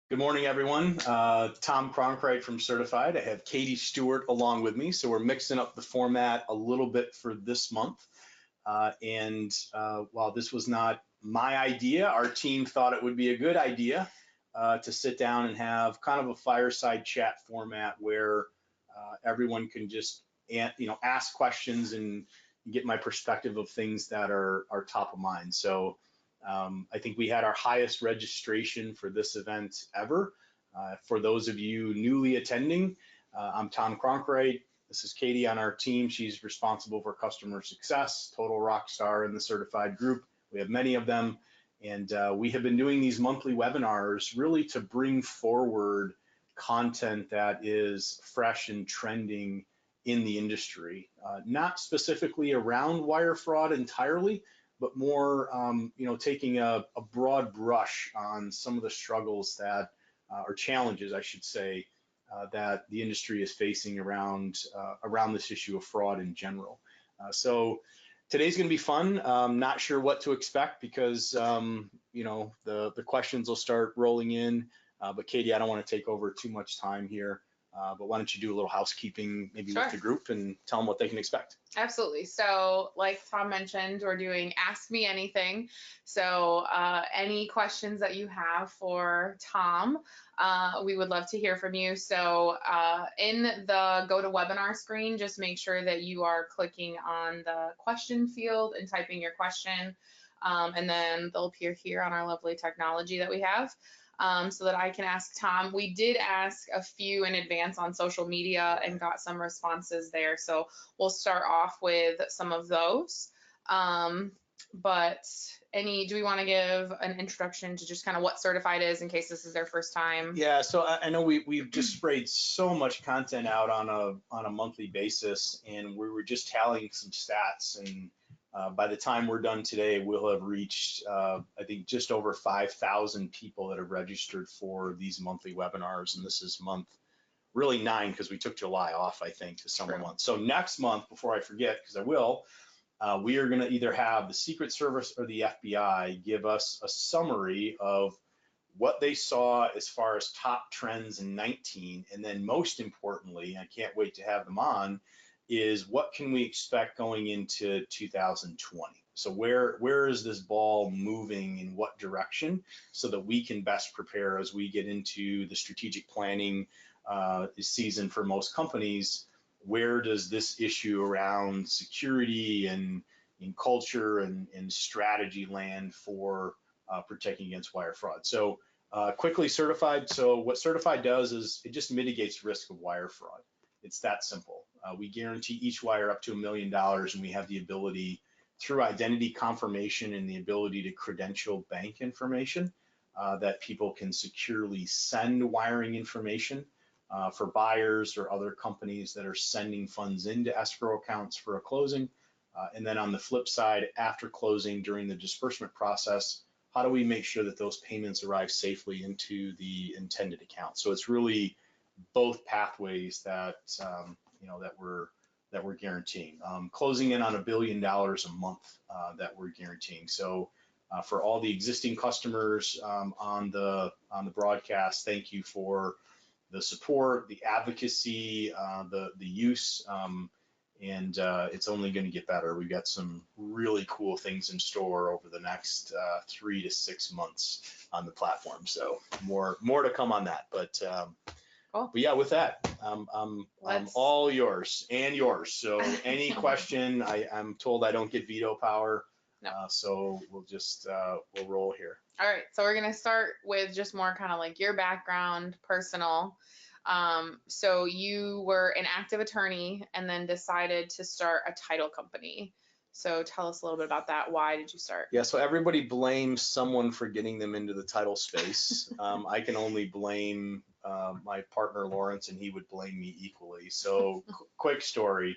Good morning, everyone. Tom Cronkite from Certified. I have Katie Stewart along with me, so we're mixing up the format a little bit for this month. While this was not my idea, our team thought it would be a good idea to sit down and have kind of a fireside chat format where everyone can just ask questions and get my perspective of things that are top of mind. So. I think we had our highest registration for this event ever. For those of you newly attending, I'm Tom Cronkright. This is Katie on our team. She's responsible for customer success, total rock star in the certified group. We have many of them. And we have been doing these monthly webinars really to bring forward content that is fresh and trending in the industry, not specifically around wire fraud entirely, but more, taking a broad brush on some of the struggles that, or challenges, I should say, that the industry is facing around this issue of fraud in general. So today's going to be fun. Not sure what to expect because, the questions will start rolling in. But Katie, I don't want to take over too much time here. But why don't you do a little housekeeping maybe Sure. with the group and tell them what they can expect. Absolutely. So like Tom mentioned, we're doing Ask Me Anything. So any questions that you have for Tom, we would love to hear from you. So in the go to webinar screen, just make sure that you are clicking on the question field and typing your question. And then they'll appear here on our lovely technology that we have. So that I can ask Tom. We did ask a few in advance on social media and got some responses there. So we'll start off with some of those. But do we want to give an introduction to just kind of what Certified is in case this is their first time? Yeah, so I know we've just sprayed so much content out on a monthly basis, and we were just tallying some stats, and by the time we're done today, we'll have reached, I think, just over 5,000 people that have registered for these monthly webinars. And this is month really 9 because we took July off, I think, to summer month. So next month, before I forget, because I will, we are going to either have the Secret Service or the FBI give us a summary of what they saw as far as top trends in 19. And then most importantly, I can't wait to have them on, is what can we expect going into 2020? So where is this ball moving in what direction so that we can best prepare as we get into the strategic planning season for most companies? Where does this issue around security and in culture and strategy land for protecting against wire fraud? So quickly, Certified. So what Certified does is it just mitigates risk of wire fraud. It's that simple. We guarantee each wire up to $1 million, and we have the ability through identity confirmation and the ability to credential bank information that people can securely send wiring information for buyers or other companies that are sending funds into escrow accounts for a closing. And then on the flip side, after closing during the disbursement process, how do we make sure that those payments arrive safely into the intended account? So it's really both pathways that we're guaranteeing. Closing in on $1 billion a month that we're guaranteeing. So for all the existing customers on the broadcast, thank you for the support, the advocacy, the use, and it's only going to get better. We've got some really cool things in store over the next 3 to 6 months on the platform. So more to come on that, but. Cool. But yeah, with that, I'm all yours and yours. So any question, I'm told I don't get veto power. No. So we'll just, we'll roll here. All right, so we're gonna start with just more kind of like your background, personal. So you were an active attorney and then decided to start a title company. So tell us a little bit about that. Why did you start? Yeah, so everybody blames someone for getting them into the title space. I can only blame my partner Lawrence, and he would blame me equally. So quick story.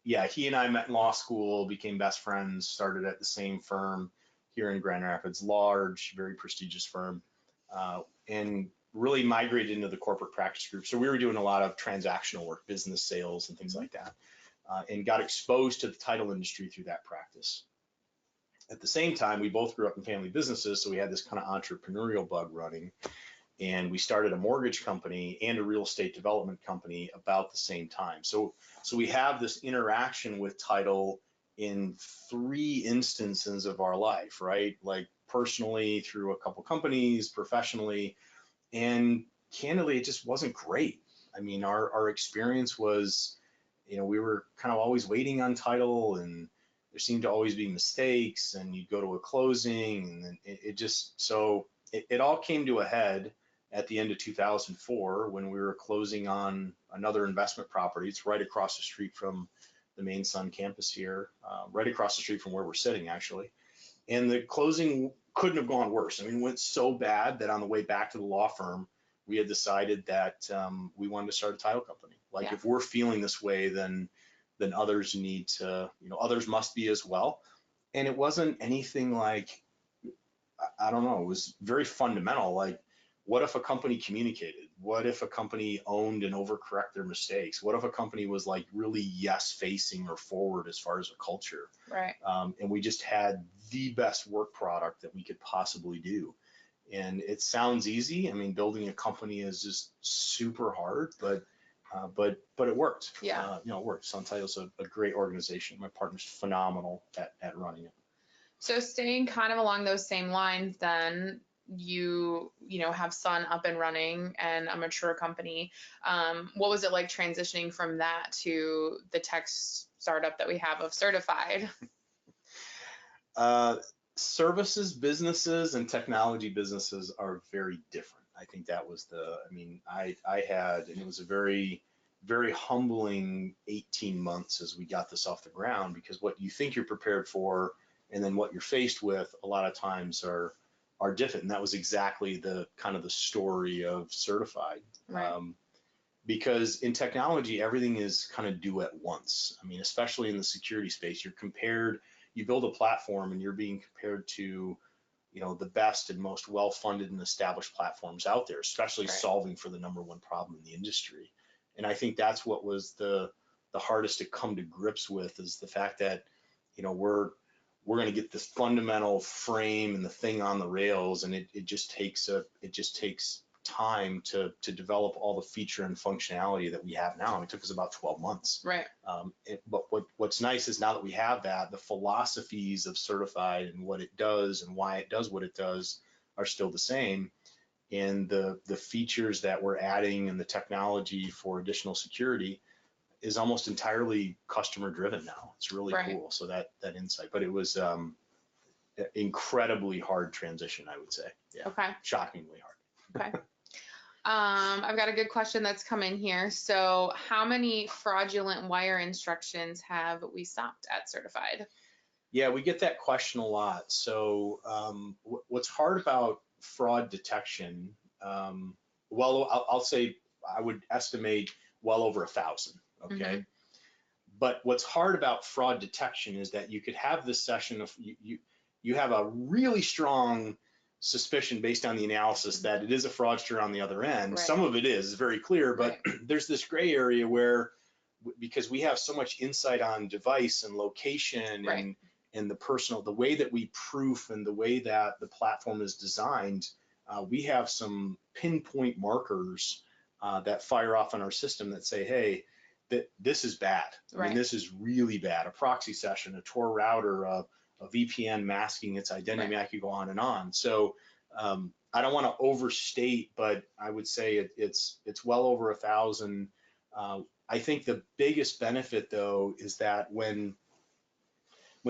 Yeah, he and I met in law school, became best friends, started at the same firm here in Grand Rapids, large, very prestigious firm, and really migrated into the corporate practice group. So we were doing a lot of transactional work, business sales and things like that, and got exposed to the title industry through that practice. At the same time, we both grew up in family businesses, so we had this kind of entrepreneurial bug running, and we started a mortgage company and a real estate development company about the same time. So we have this interaction with title in three instances of our life, right? Like personally through a couple companies, professionally, and candidly, it just wasn't great. I mean, our experience was, we were kind of always waiting on title, and there seemed to always be mistakes, and you'd go to a closing, and then it just, so it all came to a head at the end of 2004 when we were closing on another investment property. It's right across the street from the main Sun campus here, right across the street from where we're sitting, actually. And the closing couldn't have gone worse. I mean, it went so bad that on the way back to the law firm, we had decided that we wanted to start a title company. Like, Yeah. if we're feeling this way, then others need to, others must be as well. And it wasn't anything like, I don't know, it was very fundamental. Like, what if a company communicated? What if a company owned and overcorrect their mistakes? What if a company was like really yes facing or forward as far as a culture? Right. And we just had the best work product that we could possibly do. And it sounds easy. I mean, building a company is just super hard, but it worked. Yeah. It worked. Sun Title's a great organization. My partner's phenomenal at running it. So staying kind of along those same lines, then you have Sun up and running and a mature company. What was it like transitioning from that to the tech startup that we have of Certified? Services businesses and technology businesses are very different. I think that was I had, and it was a very, very humbling 18 months as we got this off the ground, because what you think you're prepared for and then what you're faced with a lot of times are different. And that was exactly the kind of the story of Certified. Right. Because in technology, everything is kind of due at once. I mean, especially in the security space, you build a platform and you're being compared to, the best and most well-funded and established platforms out there, especially Right. solving for the number one problem in the industry. And I think that's what was the hardest to come to grips with, is the fact that, we're going to get this fundamental frame and the thing on the rails, and it just takes time to develop all the feature and functionality that we have now. It took us about 12 months. Right. But what's nice is now that we have that, the philosophies of Certified and what it does and why it does what it does are still the same. And the features that we're adding and the technology for additional security is almost entirely customer driven now. It's really Right. cool. So that insight, but it was incredibly hard transition, I would say. Yeah. Okay. Shockingly hard. Okay. I've got a good question that's come in here. So how many fraudulent wire instructions have we stopped at Certified? Yeah, we get that question a lot. So what's hard about fraud detection, I'll say I would estimate well over 1,000, okay? Mm-hmm. But what's hard about fraud detection is that you could have this session of, you have a really strong suspicion based on the analysis that it is a fraudster on the other end. Right. Some of it is very clear, but Right. there's this gray area where, because we have so much insight on device and location, Right. and the way that we proof and the way that the platform is designed, we have some pinpoint markers that fire off on our system that say, hey, that this is bad. Right. I mean, this is really bad. A proxy session, a Tor router, a VPN masking its identity. Right. I mean, I could go on and on. So I don't want to overstate, but I would say it's well over 1,000. I think the biggest benefit, though, is that when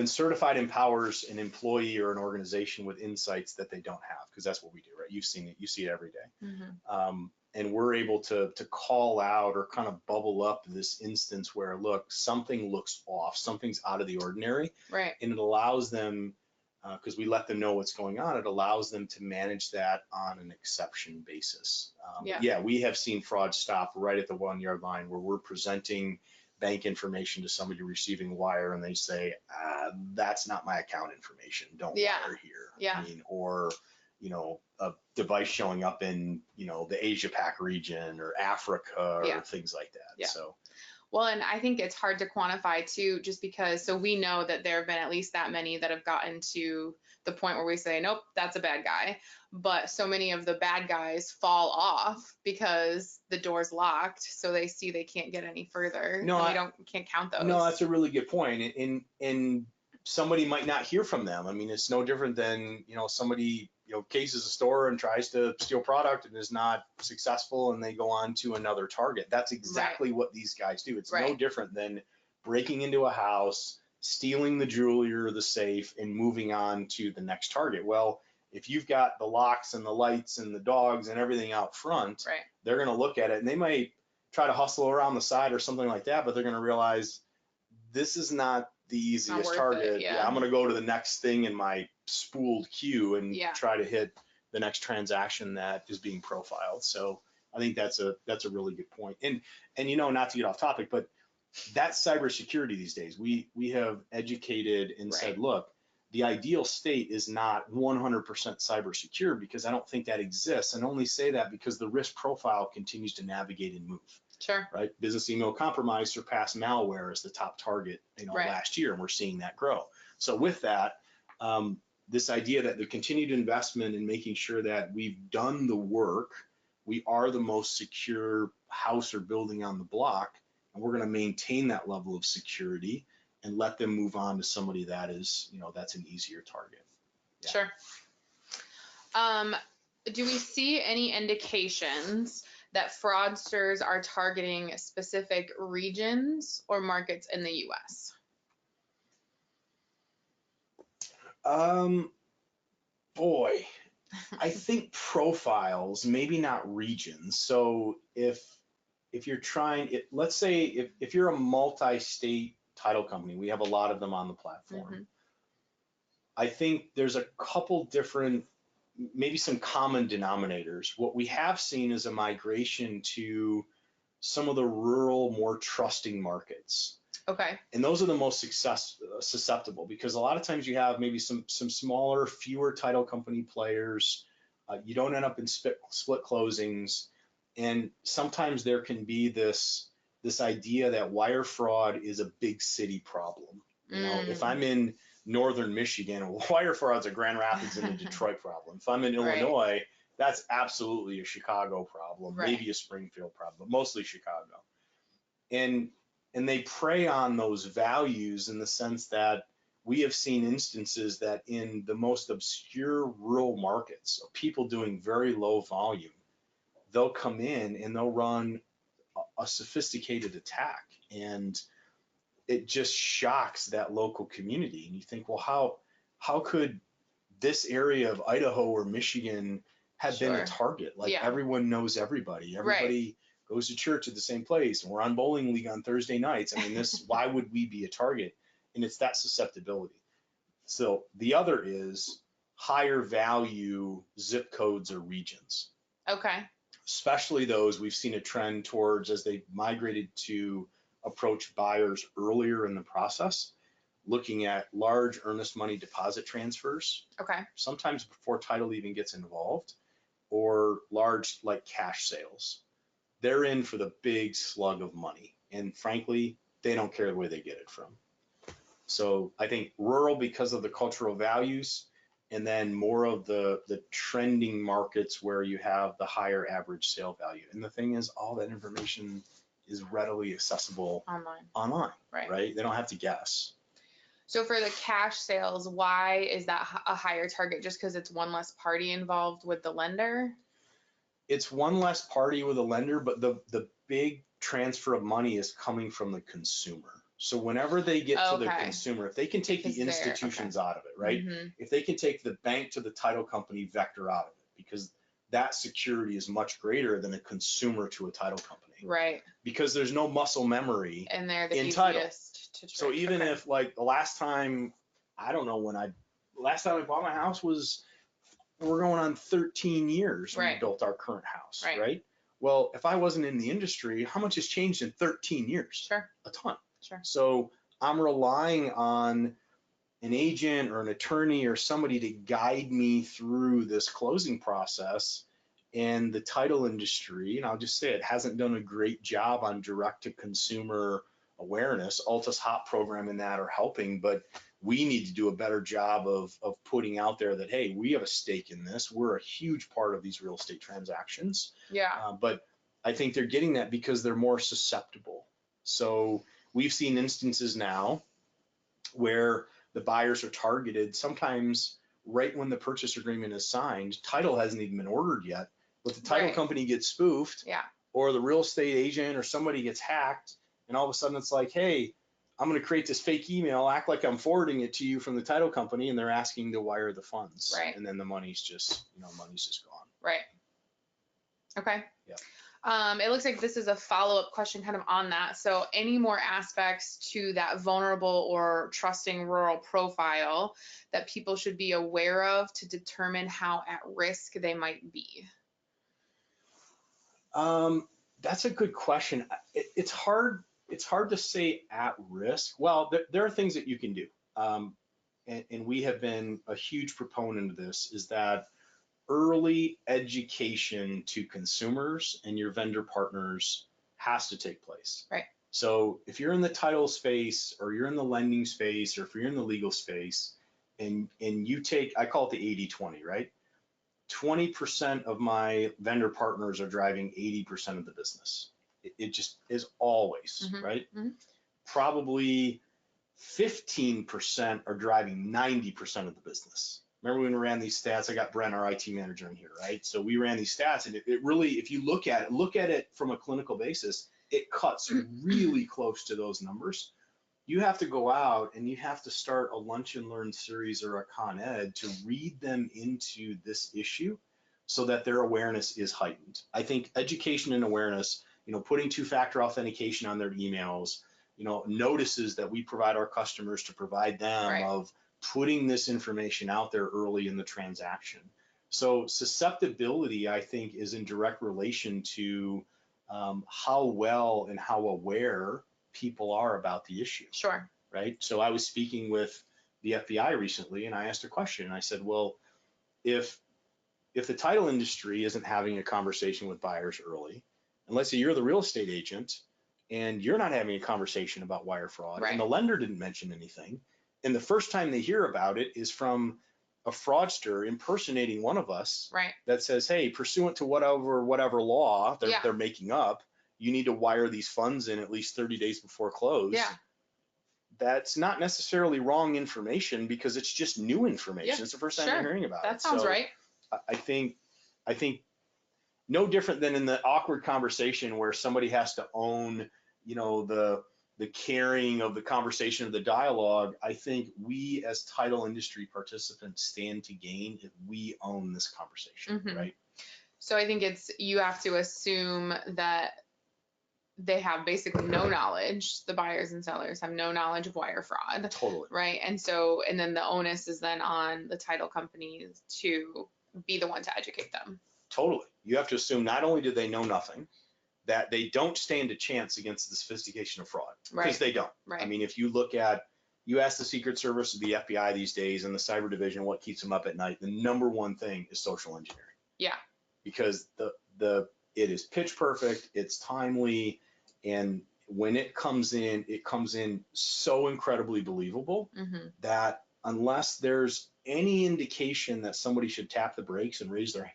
Certified empowers an employee or an organization with insights that they don't have, because that's what we do, right? You've seen it, you see it every day. Mm-hmm. And we're able to call out or kind of bubble up this instance where, look, something looks off, something's out of the ordinary. Right. And it allows them, because we let them know what's going on, it allows them to manage that on an exception basis. Yeah, we have seen fraud stop right at the 1-yard line where we're presenting bank information to somebody receiving wire, and they say, that's not my account information, don't wire here. Yeah. I mean, or a device showing up in the Asia Pac region or Africa or things like that. Yeah. So Well, and I think it's hard to quantify too, just because, so we know that there have been at least that many that have gotten to the point where we say, nope, that's a bad guy. But so many of the bad guys fall off because the door's locked, so they see they can't get any further, No, and can't count no, those. that's a really good point. And somebody might not hear from them. I mean, it's no different than, somebody, cases a store and tries to steal product and is not successful and they go on to another target. That's exactly what these guys do. It's no different than breaking into a house, stealing the jewelry or the safe, and moving on to the next target. Well, if you've got the locks and the lights and the dogs and everything out front, they're going to look at it and they might try to hustle around the side or something like that, but they're going to realize this is not the easiest target. Yeah, I'm going to go to the next thing in my spooled queue and try to hit the next transaction that is being profiled. So I think that's a really good point. And not to get off topic, but that's cybersecurity these days. We have educated and said, look, the ideal state is not 100% cyber secure, because I don't think that exists, and only say that because the risk profile continues to navigate and move. Sure. Right. Business email compromise surpassed malware as the top target, last year, and we're seeing that grow. So with that, this idea that the continued investment in making sure that we've done the work, we are the most secure house or building on the block, and we're going to maintain that level of security and let them move on to somebody that is, that's an easier target. Yeah. Sure. Do we see any indications that fraudsters are targeting specific regions or markets in the US? Boy, I think profiles, maybe not regions. So if you're trying, let's say if you're a multi-state title company, we have a lot of them on the platform. Mm-hmm. I think there's a couple different, maybe some common denominators. What we have seen is a migration to some of the rural, more trusting markets. Okay. And those are the most susceptible, because a lot of times you have maybe some smaller, fewer title company players. You don't end up in split closings. And sometimes there can be this idea that wire fraud is a big city problem. If I'm in northern Michigan, wire fraud's a Grand Rapids and a Detroit problem. If I'm in Illinois, that's absolutely a Chicago problem, maybe a Springfield problem, but mostly Chicago. And they prey on those values in the sense that we have seen instances that in the most obscure rural markets of people doing very low volume, they'll come in and they'll run a sophisticated attack, and it just shocks that local community. And you think, well, how could this area of Idaho or Michigan have been a target? Like everyone knows everybody. Everybody goes to church at the same place, and we're on bowling league on Thursday nights. I mean, why would we be a target? And it's that susceptibility. So the other is higher value zip codes or regions. Okay. Especially those, we've seen a trend towards, as they migrated to approach buyers earlier in the process, looking at large earnest money deposit transfers. Okay. Sometimes before title even gets involved, or large like cash sales. They're in for the big slug of money, and frankly, they don't care where they get it from. So I think rural, because of the cultural values, and then more of the trending markets where you have the higher average sale value. And the thing is, all that information is readily accessible online, right? They don't have to guess. So for the cash sales, why is that a higher target? Just because it's one less party involved with the lender? It's one less party with a lender, but the big transfer of money is coming from the consumer. So whenever they get to the consumer, if they can take the institutions out of it, right? Mm-hmm. If they can take the bank to the title company vector out of it, because that security is much greater than a consumer to a title company. Right. Because there's no muscle memory and they're the in title. So even if like the last time, I don't know when last time I bought my house was, we're going on 13 years when we built our current house, right? Well, if I wasn't in the industry, how much has changed in 13 years? Sure. A ton. Sure. So I'm relying on an agent or an attorney or somebody to guide me through this closing process. And the title industry, and I'll just say it hasn't done a great job on direct to consumer awareness. Alta's HOP program and that are helping, but we need to do a better job of putting out there that, hey, we have a stake in this. We're a huge part of these real estate transactions. Yeah. But I think they're getting that because they're more susceptible. So we've seen instances now where the buyers are targeted sometimes right when the purchase agreement is signed. Title hasn't even been ordered yet, but the title Right. company gets spoofed, Yeah. or the real estate agent or somebody gets hacked, and all of a sudden it's like, hey, I'm going to create this fake email, act like I'm forwarding it to you from the title company, and they're asking to wire the funds. Right. And then the money's just, money's just gone. Right. Okay. Yeah. It looks like this is a follow-up question kind of on that. So any more aspects to that vulnerable or trusting rural profile that people should be aware of to determine how at risk they might be? That's a good question. It's hard to say at risk. Well, there are things that you can do. And we have been a huge proponent of this, is that early education to consumers and your vendor partners has to take place. Right. So if you're in the title space, or you're in the lending space, or if you're in the legal space, and you take, I call it the 80-20, right? 20% of my vendor partners are driving 80% of the business. It just is always, Mhm. right? Mhm. Probably 15% are driving 90% of the business. Remember when we ran these stats? I got Brent, our IT manager, in here, right? So we ran these stats, and it really, if you look at it from a clinical basis, it cuts really close to those numbers. You have to go out and you have to start a lunch and learn series or a Con Ed to read them into this issue so that their awareness is heightened. I think education and awareness, putting two-factor authentication on their emails, notices that we provide our customers to provide them, Right. of putting this information out there early in the transaction. So susceptibility, I think, is in direct relation to how well and how aware people are about the issue. Sure. Right. So I was speaking with the FBI recently, and I asked a question. I said, well, if the title industry isn't having a conversation with buyers early, and let's say you're the real estate agent and you're not having a conversation about wire fraud, Right. and the lender didn't mention anything, and the first time they hear about it is from a fraudster impersonating one of us, Right. that says, hey, pursuant to whatever law they're making up, you need to wire these funds in at least 30 days before close. Yeah. That's not necessarily wrong information, because it's just new information. Yeah. It's the first time Sure. you're hearing about it. That sounds right. I think no different than in the awkward conversation where somebody has to own, the carrying of the conversation, of the dialogue. I think we as title industry participants stand to gain if we own this conversation, Mhm. right? So I think you have to assume that they have basically no knowledge. The buyers and sellers have no knowledge of wire fraud. Totally. Right. And then the onus is then on the title companies to be the one to educate them. Totally. You have to assume not only do they know nothing, that they don't stand a chance against the sophistication of fraud, because Right. they don't. Right. I mean, if you ask the Secret Service or the FBI these days and the cyber division what keeps them up at night, the number one thing is social engineering. Yeah. Because it is pitch perfect, it's timely, and when it comes in so incredibly believable Mm-hmm. that unless there's any indication that somebody should tap the brakes and raise their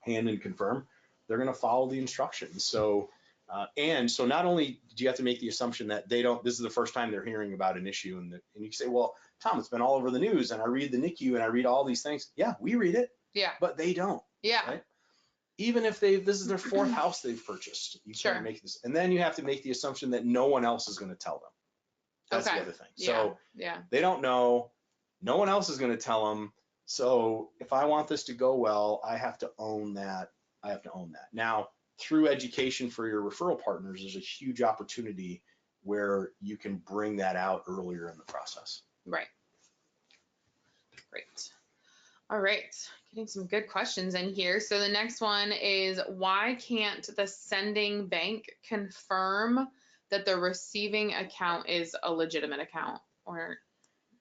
hand and confirm, they're going to follow the instructions. So not only do you have to make the assumption that this is the first time they're hearing about an issue, and you can say, well, Tom, it's been all over the news, and I read the NICU and I read all these things. Yeah, we read it. Yeah. But they don't. Yeah. Right? Even if this is their fourth house they've purchased, you Sure. can't make this. And then you have to make the assumption that no one else is going to tell them. That's Okay. the other thing. Yeah. So yeah. They don't know. No one else is going to tell them. So if I want this to go well, I have to own that. Now, through education for your referral partners, there's a huge opportunity where you can bring that out earlier in the process. Right. Great. All right. Getting some good questions in here. So the next one is, why can't the sending bank confirm that the receiving account is a legitimate account, or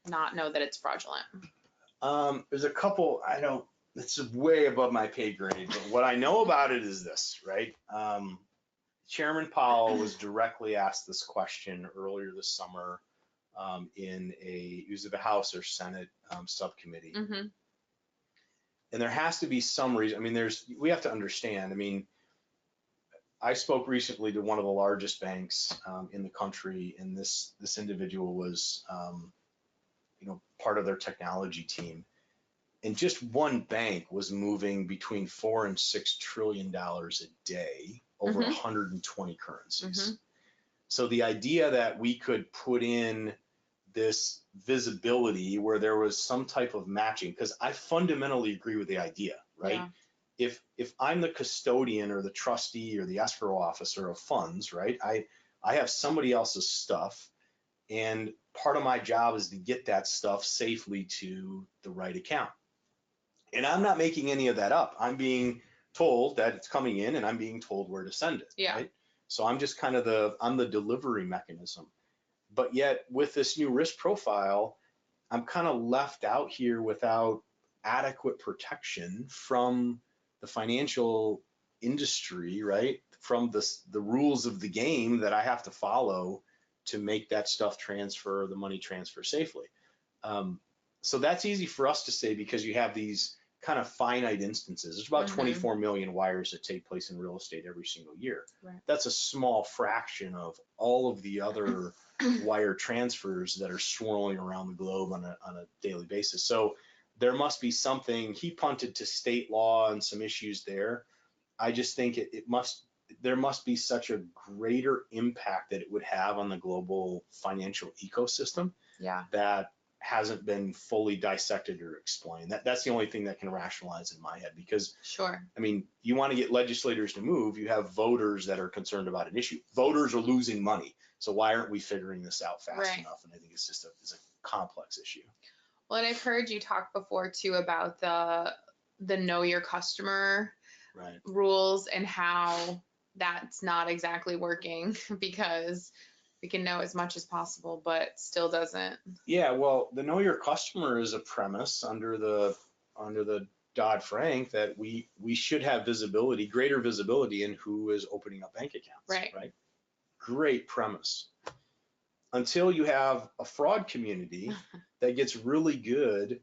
not know that it's fraudulent? There's a couple. it's way above my pay grade, but what I know about it is this, right? Chairman Powell was directly asked this question earlier this summer in either the House or Senate subcommittee. Mm-hmm. And there has to be some reason. I mean, we have to understand. I mean, I spoke recently to one of the largest banks in the country, and this individual was, part of their technology team. And just one bank was moving between $4 and $6 trillion a day over 120 currencies. Mm-hmm. So the idea that we could put in this visibility where there was some type of matching, because I fundamentally agree with the idea, right? Yeah. If I'm the custodian or the trustee or the escrow officer of funds, right? I have somebody else's stuff, and part of my job is to get that stuff safely to the right account. And I'm not making any of that up. I'm being told that it's coming in, and I'm being told where to send it. Yeah. Right? So I'm just kind of I'm the delivery mechanism. But yet with this new risk profile, I'm kind of left out here without adequate protection from the financial industry, right? From the rules of the game that I have to follow to make that stuff transfer, the money transfer safely. So that's easy for us to say because you have these kind of finite instances. There's about 24 million wires that take place in real estate every single year. Right. That's a small fraction of all of the other wire transfers that are swirling around the globe on a daily basis. So there must be something. He punted to state law and some issues there. I just think there must be such a greater impact that it would have on the global financial ecosystem. Yeah. That hasn't been fully dissected or explained. That's the only thing that can rationalize in my head, because sure. I mean, you want to get legislators to move, you have voters that are concerned about an issue. Voters are losing money. So why aren't we figuring this out fast enough? And I think it's just it's a complex issue. Well, and I've heard you talk before too about the know your customer rules and how that's not exactly working because we can know as much as possible, but still doesn't. Yeah, well, the know your customer is a premise under the Dodd-Frank that we should have visibility, greater visibility in who is opening up bank accounts. Right. Great premise. Until you have a fraud community that gets really good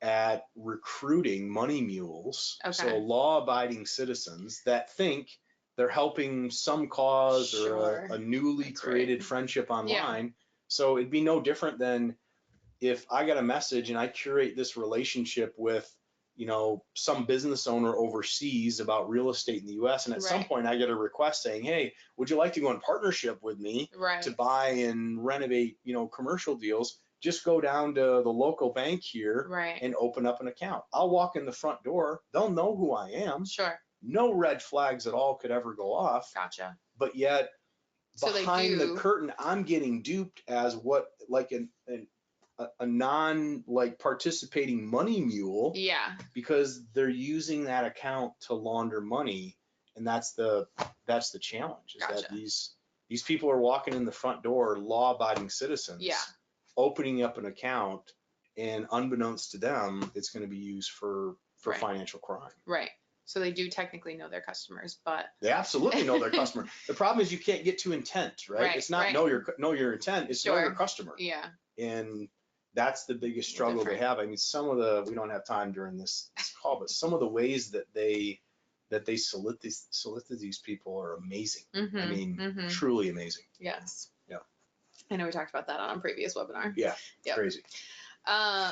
at recruiting money mules, so law-abiding citizens that think they're helping some cause or a newly created friendship online. Yeah. So it'd be no different than if I got a message and I curate this relationship with, some business owner overseas about real estate in the US. And at some point I get a request saying, hey, would you like to go in partnership with me to buy and renovate, commercial deals? Just go down to the local bank here and open up an account. I'll walk in the front door. They'll know who I am. Sure. No red flags at all could ever go off. Gotcha. But yet behind the curtain, I'm getting duped as what, like a non participating money mule. Yeah. Because they're using that account to launder money, and that's the challenge. Is that these people are walking in the front door, law-abiding citizens. Yeah. Opening up an account, and unbeknownst to them, it's going to be used for financial crime. Right. So they do technically know their customers, but they absolutely know their customer. The problem is you can't get to intent, right? It's not know your intent. It's know your customer. Yeah. And that's the biggest struggle they have. I mean, we don't have time during this call, but some of the ways that they solicit these people are amazing. I mean, truly amazing. Yes. Yeah. I know we talked about that on a previous webinar. Yeah. Yep. Crazy.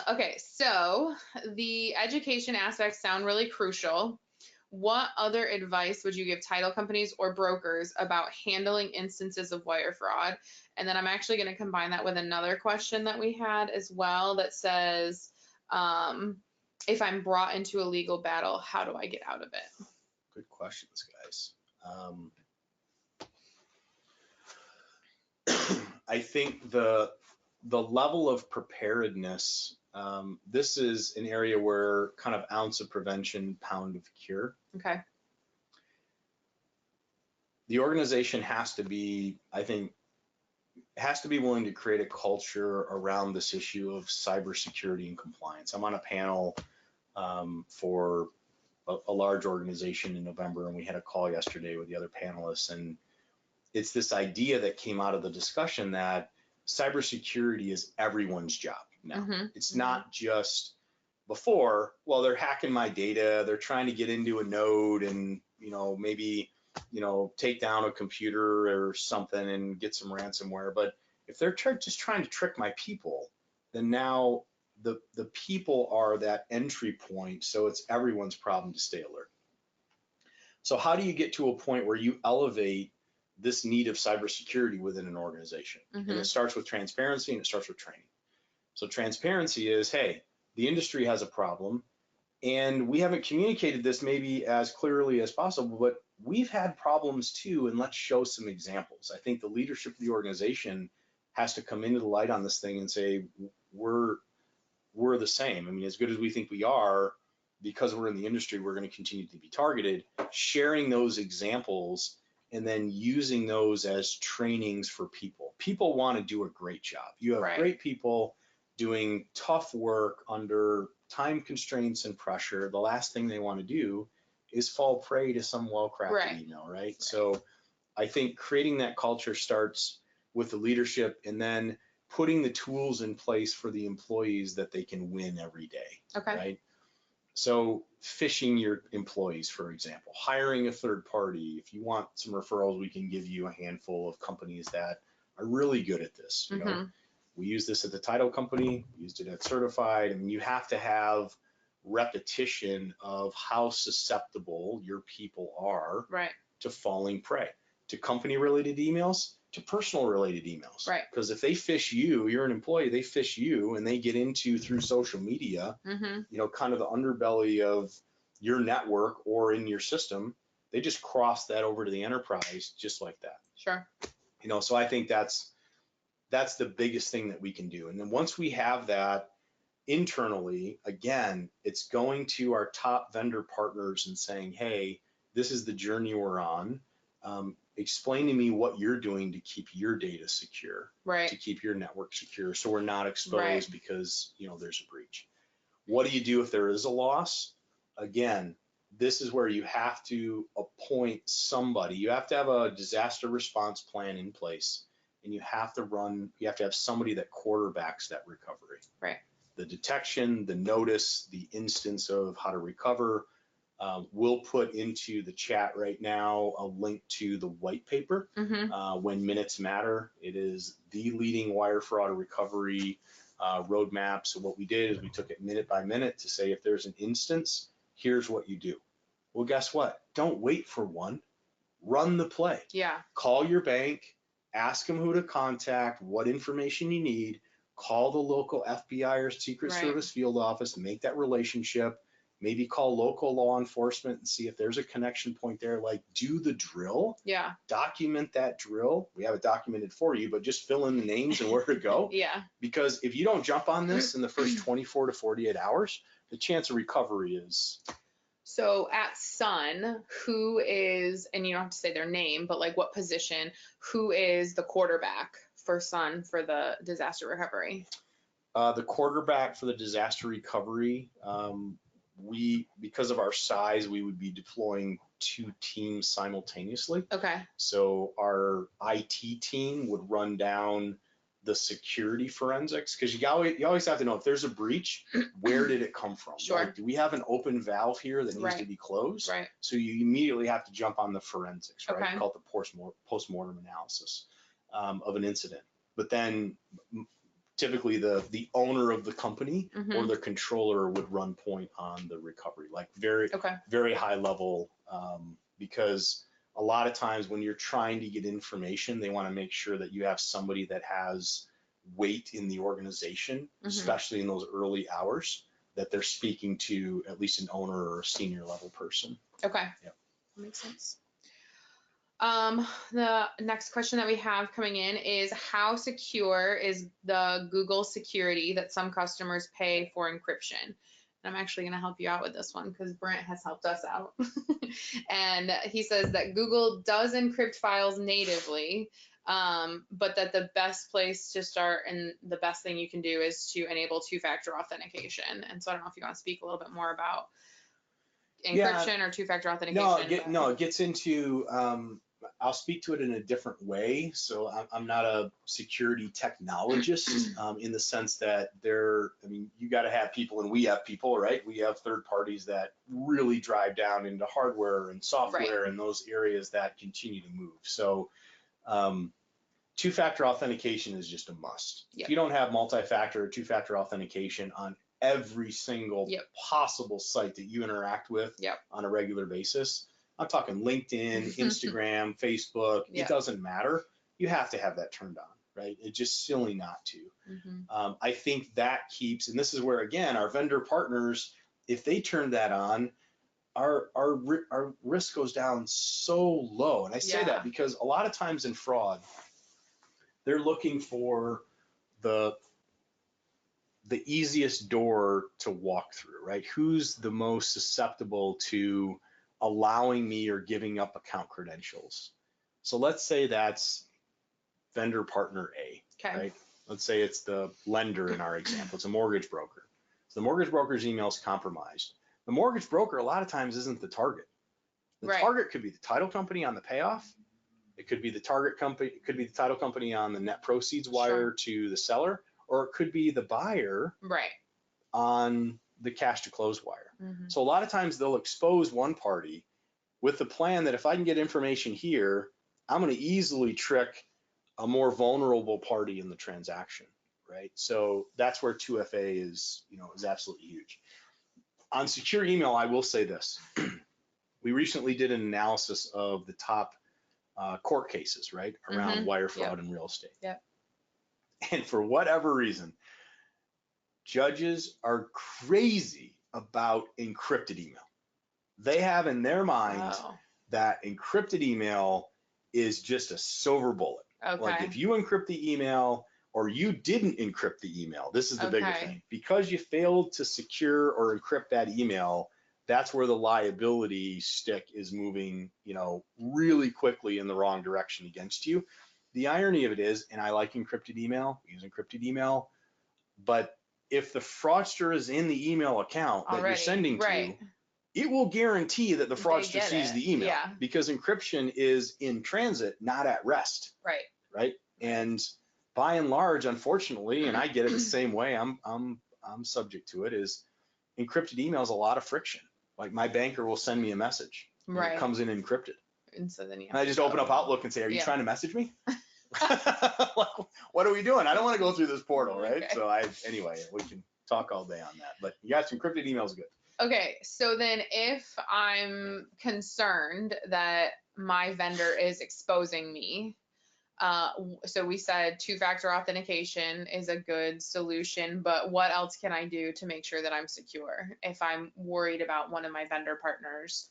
Okay, so the education aspects sound really crucial. What other advice would you give title companies or brokers about handling instances of wire fraud? And then I'm actually going to combine that with another question that we had as well that says, if I'm brought into a legal battle, how do I get out of it? Good questions, guys. I think the level of preparedness, this is an area where kind of ounce of prevention, pound of cure. Okay. The organization has to be, I think, willing to create a culture around this issue of cybersecurity and compliance. I'm on a panel for a large organization in November, and we had a call yesterday with the other panelists, and it's this idea that came out of the discussion that cybersecurity is everyone's job now. Mm-hmm. It's not just before, well, they're hacking my data, they're trying to get into a node and, maybe, take down a computer or something and get some ransomware. But if they're just trying to trick my people, then now the people are that entry point. So it's everyone's problem to stay alert. So how do you get to a point where you elevate this need of cybersecurity within an organization? Mm-hmm. And it starts with transparency and it starts with training. So transparency is, hey, the industry has a problem and we haven't communicated this maybe as clearly as possible, but we've had problems too, and let's show some examples. I think the leadership of the organization has to come into the light on this thing and say, we're the same. I mean, as good as we think we are, because we're in the industry, we're going to continue to be targeted. Sharing those examples and then using those as trainings for people. People want to do a great job. You have Right. great people doing tough work under time constraints and pressure. The last thing they want to do is fall prey to some well-crafted Right. email, right? So I think creating that culture starts with the leadership and then putting the tools in place for the employees that they can win every day, Okay. right? So phishing your employees, for example, hiring a third party. If you want some referrals, we can give you a handful of companies that are really good at this. Mm-hmm. We use this at the title company, we used it at Certified. I mean, you have to have repetition of how susceptible your people are Right. to falling prey to company related emails, to personal related emails. Right. Because if they phish you, you're an employee, they phish you and they get into through social media, Mm-hmm. kind of the underbelly of your network or in your system, they just cross that over to the enterprise just like that. Sure. So I think that's the biggest thing that we can do. And then once we have that internally, again, it's going to our top vendor partners and saying, hey, this is the journey we're on. Explain to me what you're doing to keep your data secure, Right. to keep your network secure, so we're not exposed Right. because there's a breach. What do you do if there is a loss? Again, this is where you have to appoint somebody. You have to have a disaster response plan in place, and you have to have somebody that quarterbacks that recovery. Right. The detection, the notice, the instance of how to recover. We'll put into the chat right now a link to the white paper, Mm-hmm. When Minutes Matter. It is the leading wire fraud recovery roadmap. So what we did is we took it minute by minute to say, if there's an instance, here's what you do. Well, guess what? Don't wait for one. Run the play. Yeah. Call your bank, ask them who to contact, what information you need, call the local FBI or Secret Right. Service field office, make that relationship, maybe call local law enforcement and see if there's a connection point there. Like, do the drill. Yeah. Document that drill. We have it documented for you, but just fill in the names and where to go. Yeah. Because if you don't jump on this in the first 24 to 48 hours, the chance of recovery is. So at Sun, who is, and you don't have to say their name, but like what position, who is the quarterback for Sun for the disaster recovery? The quarterback for the disaster recovery, because of our size, we would be deploying 2 teams simultaneously. Okay. So our IT team would run down the security forensics, because you always have to know if there's a breach, where did it come from? Sure. Like, do we have an open valve here that needs Right. to be closed? Right. So you immediately have to jump on the forensics, right? Okay. Called the post-mortem analysis of an incident. But then typically the owner of the company Mm-hmm. or the controller would run point on the recovery, like Okay. very high level, because a lot of times when you're trying to get information, they want to make sure that you have somebody that has weight in the organization, Mm-hmm. especially in those early hours, that they're speaking to at least an owner or a senior level person. Okay. Yep. Makes sense. The next question that we have coming in is, how secure is the Google security that some customers pay for encryption? And I'm actually going to help you out with this one because Brent has helped us out. And he says that Google does encrypt files natively, But that the best place to start and the best thing you can do is to enable two-factor authentication. And so I don't know if you want to speak a little bit more about Yeah, encryption or two-factor no, authentication. it gets into, I'll speak to it in a different way. So I'm not a security technologist, in the sense that I mean, you got to have people and we have people, right? We have third parties that really drive down into hardware and software and those areas that continue to move. So, um, two-factor authentication is just a must. Yep. If you don't have multi-factor or two-factor authentication on every single Yep. possible site that you interact with Yep. on a regular basis, I'm talking LinkedIn, Instagram, Facebook, Yep. it doesn't matter. You have to have that turned on, right? It's just silly not to. I think that keeps, and this is where, again, our vendor partners, if they turn that on, our risk goes down so low. And I say that because a lot of times in fraud, they're looking for the easiest door to walk through, right? Who's the most susceptible to allowing me or giving up account credentials? So let's say that's vendor partner A, right? Let's say it's the lender in our example. It's a mortgage broker. So the mortgage broker's email is compromised. The mortgage broker a lot of times isn't the target. The target could be the title company on the payoff. It could be the target company, it could be the title company on the net proceeds wire to the seller, or it could be the buyer on the cash to close wire. So a lot of times they'll expose one party with the plan that if I can get information here, I'm going to easily trick a more vulnerable party in the transaction, right? So that's where 2FA is absolutely huge. On secure email, I will say this. We recently did an analysis of the top court cases, right, around wire fraud in real estate. And for whatever reason, judges are crazy about encrypted email. They have in their mind that encrypted email is just a silver bullet. Like if you encrypt the email or you didn't encrypt the email, this is the bigger thing. Because you failed to secure or encrypt that email, that's where the liability stick is moving, really quickly in the wrong direction against you. The irony of it is, and I like encrypted email, use encrypted email, but if the fraudster is in the email account that you're sending to, it will guarantee that the fraudster sees the email because encryption is in transit, not at rest. Right. And by and large, unfortunately, and I get it the same way, I'm subject to it, is encrypted email is a lot of friction. Like my banker will send me a message. It comes in encrypted. And so then I just open up Outlook and say, are you trying to message me? Like, what are we doing? I don't want to go through this portal, right? So anyway, we can talk all day on that. But yes, encrypted email is good. Okay, so then if I'm concerned that my vendor is exposing me, so we said two-factor authentication is a good solution, but what else can I do to make sure that I'm secure if I'm worried about one of my vendor partners?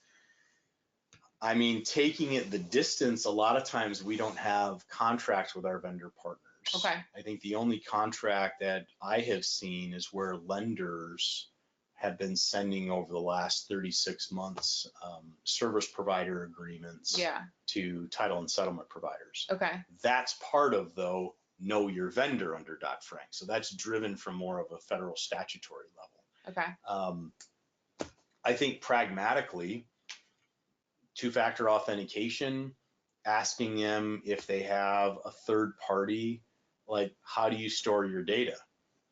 I mean, taking it the distance, a lot of times we don't have contracts with our vendor partners. I think the only contract that I have seen is where lenders have been sending over the last 36 months service provider agreements to title and settlement providers. That's part of, though, know your vendor under Dodd-Frank. So that's driven from more of a federal statutory level. I think pragmatically, two-factor authentication, asking them if they have a third party, like how do you store your data?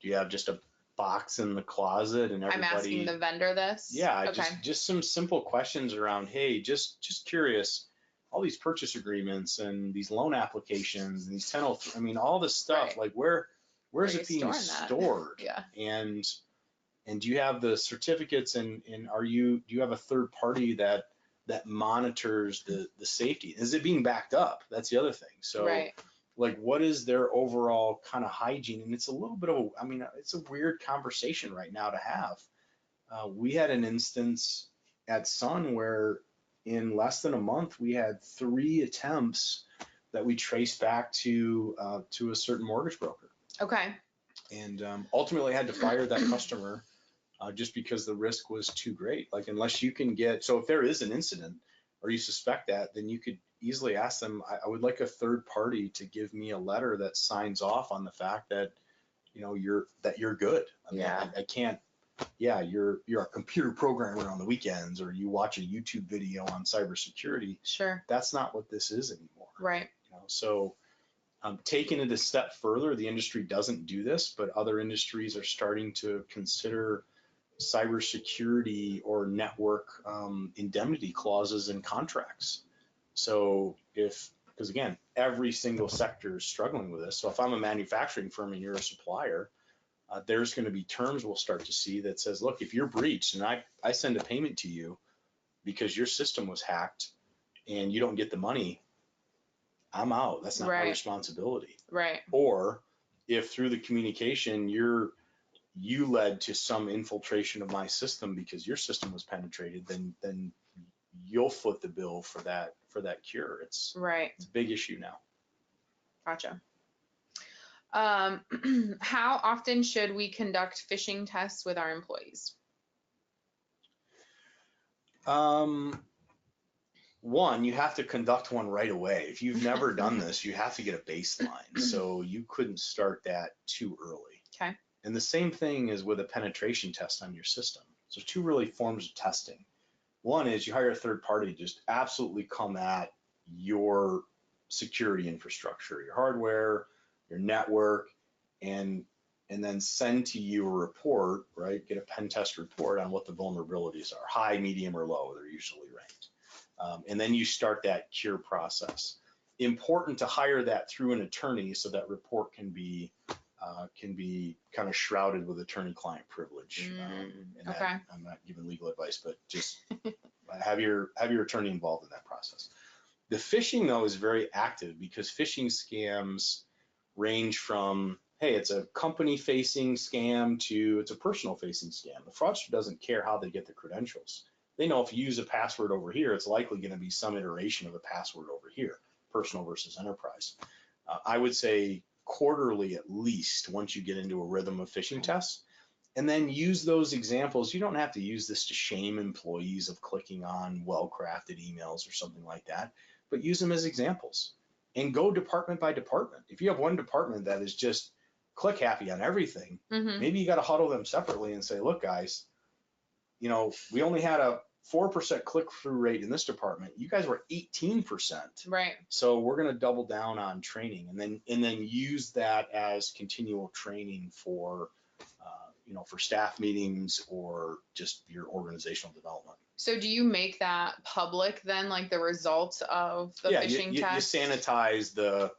Do you have just a box in the closet and everybody? I'm asking the vendor this? Yeah, just some simple questions around, hey, just curious, all these purchase agreements and these loan applications and these 1003, I mean, all this stuff, like where's it being stored? And do you have the certificates and do you have a third party that monitors the safety? Is it being backed up? That's the other thing. So like, what is their overall kind of hygiene? And it's a little bit of it's a weird conversation right now to have. We had an instance at Sun where in less than a month, we had 3 attempts that we traced back to a certain mortgage broker. And ultimately had to fire that customer just because the risk was too great. Like, unless you can so if there is an incident or you suspect that, then you could easily ask them, I would like a third party to give me a letter that signs off on the fact that, you're good. I mean, Yeah. I can't, yeah, you're a computer programmer on the weekends, or you watch a YouTube video on cybersecurity. Sure. That's not what this is anymore. Right. So taking it a step further, the industry doesn't do this, but other industries are starting to consider cybersecurity or network indemnity clauses in contracts. So because again, every single sector is struggling with this. So if I'm a manufacturing firm and you're a supplier, there's going to be terms we'll start to see that says, look, if you're breached and I send a payment to you because your system was hacked and you don't get the money, I'm out. That's not my responsibility. Right. Or if through the communication you led to some infiltration of my system because your system was penetrated, then you'll foot the bill for that cure. It's a big issue now. Gotcha. How often should we conduct phishing tests with our employees? One, you have to conduct one right away. If you've never done this, you have to get a baseline. So you couldn't start that too early. Okay. And the same thing is with a penetration test on your system. So two really forms of testing. One is you hire a third party to just absolutely come at your security infrastructure, your hardware, your network, and then send to you a report, right? Get a pen test report on what the vulnerabilities are, high, medium, or low. They're usually ranked. And then you start that cure process. Important to hire that through an attorney so that report can be kind of shrouded with attorney-client privilege. Okay. I'm not giving legal advice, but just have your attorney involved in that process. The phishing, though, is very active because phishing scams range from, hey, it's a company-facing scam to it's a personal-facing scam. The fraudster doesn't care how they get the credentials. They know if you use a password over here, it's likely going to be some iteration of a password over here, personal versus enterprise. I would say quarterly at least, once you get into a rhythm of phishing tests, and then use those examples. You don't have to use this to shame employees of clicking on well-crafted emails or something like that, but use them as examples and go department by department. If you have one department that is just click happy on everything, maybe you got to huddle them separately and say, look, guys, we only had a 4% click-through rate in this department. You guys were 18%. Right. So we're going to double down on training, and then use that as continual training for for staff meetings or just your organizational development. So do you make that public then, like the results of the phishing test? You sanitize the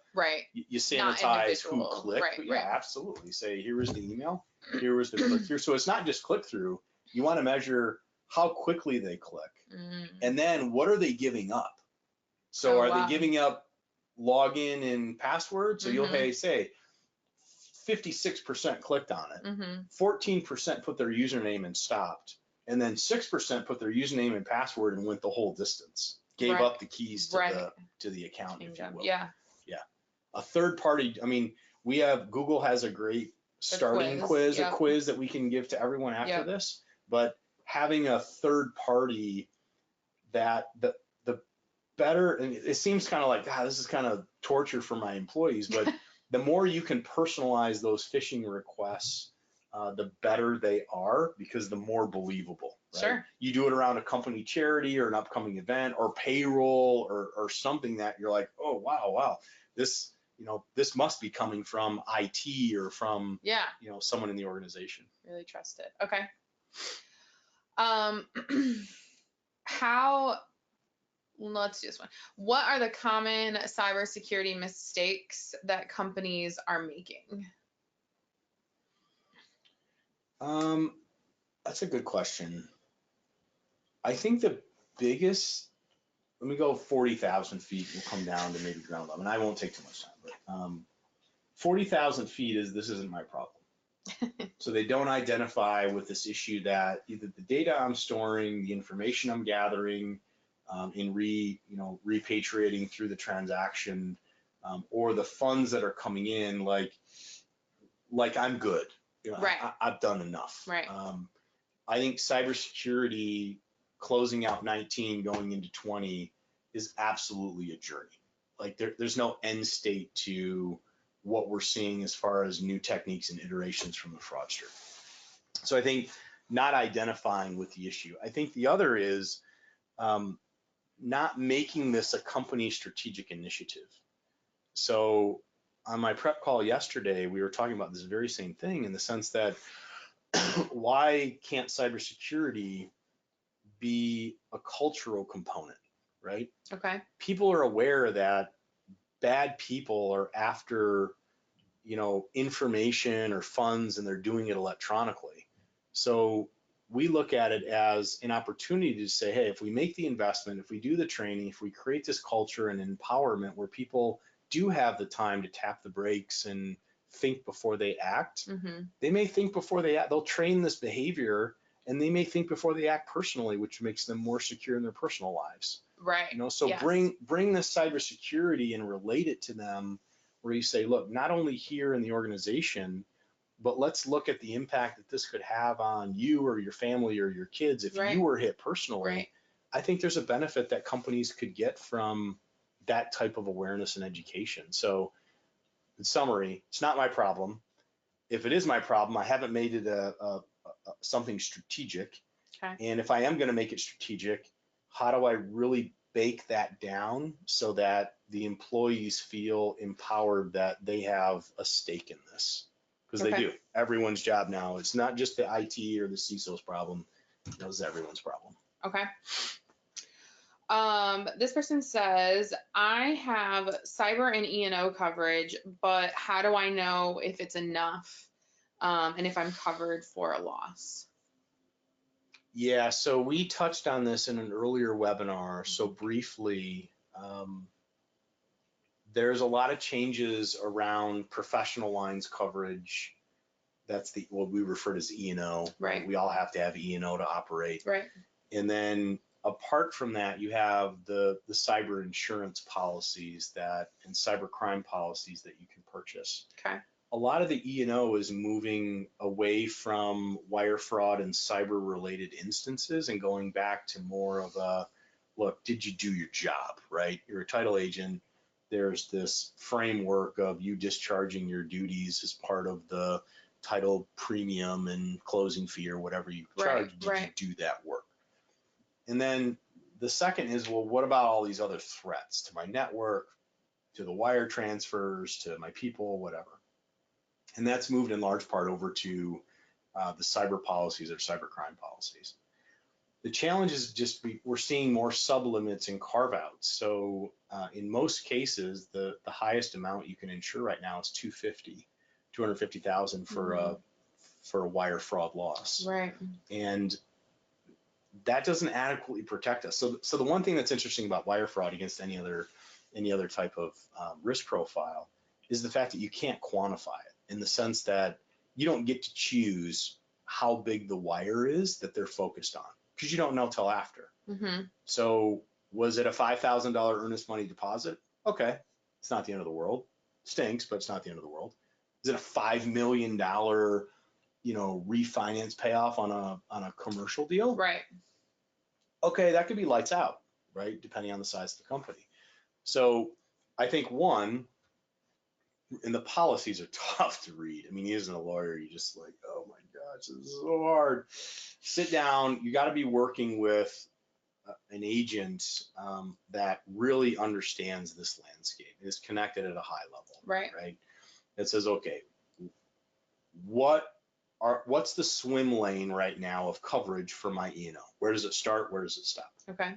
You sanitize who clicked. Right. Absolutely. Say, here was the email, here was the click through. So it's not just click through. You want to measure how quickly they click, and then what are they giving up? So are they giving up login and password? So you'll say 56% clicked on it, 14% put their username and stopped, and then 6% put their username and password and went the whole distance, gave up the keys to the account, if you will. Yeah. A third party, Google has a great starting quiz, a quiz that we can give to everyone after this, but having a third party that the better, and it seems kind of like, this is kind of torture for my employees, but the more you can personalize those phishing requests, the better they are, because the more believable. Right? Sure. You do it around a company charity or an upcoming event or payroll or something that you're like, oh, wow, this must be coming from IT or from someone in the organization. Really trust it. Okay. Let's do this one. What are the common cybersecurity mistakes that companies are making? That's a good question. I think the biggest, let me go 40,000 feet. We'll come down to maybe ground level, and I won't take too much time, but 40,000 feet this isn't my problem. So they don't identify with this issue that either the data I'm storing, the information I'm gathering, in repatriating through the transaction, or the funds that are coming in, like I'm good. I've done enough. Right. I think cybersecurity closing out 19, going into 20, is absolutely a journey. Like there's no end state to what we're seeing as far as new techniques and iterations from the fraudster. So I think not identifying with the issue. I think the other is um, not making this a company strategic initiative. So on my prep call yesterday, we were talking about this very same thing in the sense that why can't cybersecurity be a cultural component, right? Okay. People are aware that bad people are after, information or funds, and they're doing it electronically. So we look at it as an opportunity to say, hey, if we make the investment, if we do the training, if we create this culture and empowerment where people do have the time to tap the brakes and think before they act, they may think before they act. They'll train this behavior, and they may think before they act personally, which makes them more secure in their personal lives. Right. So Yes. bring this cybersecurity and relate it to them, where you say, look, not only here in the organization, but let's look at the impact that this could have on you or your family or your kids if Right. you were hit personally. Right. I think there's a benefit that companies could get from that type of awareness and education. So in summary, it's not my problem. If it is my problem, I haven't made it something strategic. Okay. And if I am going to make it strategic, how do I really bake that down so that the employees feel empowered that they have a stake in this? Because they do. Everyone's job now. It's not just the IT or the CISO's problem. It's everyone's problem. Okay. This person says, I have cyber and E&O coverage, but how do I know if it's enough, and if I'm covered for a loss? Yeah, so we touched on this in an earlier webinar. So briefly, there's a lot of changes around professional lines coverage. That's what we refer to as E&O. Right. We all have to have E&O to operate. Right. And then apart from that, you have the cyber insurance policies and cyber crime policies that you can purchase. Okay. A lot of the E&O is moving away from wire fraud and cyber related instances and going back to more of a, look, did you do your job, right? You're a title agent. There's this framework of you discharging your duties as part of the title premium and closing fee or whatever you charge. Did you do that work? And then the second is, well, what about all these other threats to my network, to the wire transfers, to my people, whatever? And that's moved in large part over to the cyber policies or cyber crime policies. The challenge is just we're seeing more sublimits and carve-outs. So in most cases, the highest amount you can insure right now is $250,000 for a wire fraud loss. Right. And that doesn't adequately protect us. So the one thing that's interesting about wire fraud against any other type of risk profile is the fact that you can't quantify it, in the sense that you don't get to choose how big the wire is that they're focused on, because you don't know till after. So was it a $5,000 earnest money deposit? Okay, it's not the end of the world. Stinks, but it's not the end of the world. Is it a $5 million refinance payoff on a commercial deal? Right. Okay, that could be lights out, right? Depending on the size of the company. So I think and the policies are tough to read. I mean, isn't a lawyer, you just like, oh my gosh, this is so hard. Sit down. You got to be working with an agent that really understands this landscape, is connected at a high level, right? That says, okay, what's the swim lane right now of coverage for my E&O? Where does it start? Where does it stop? Okay.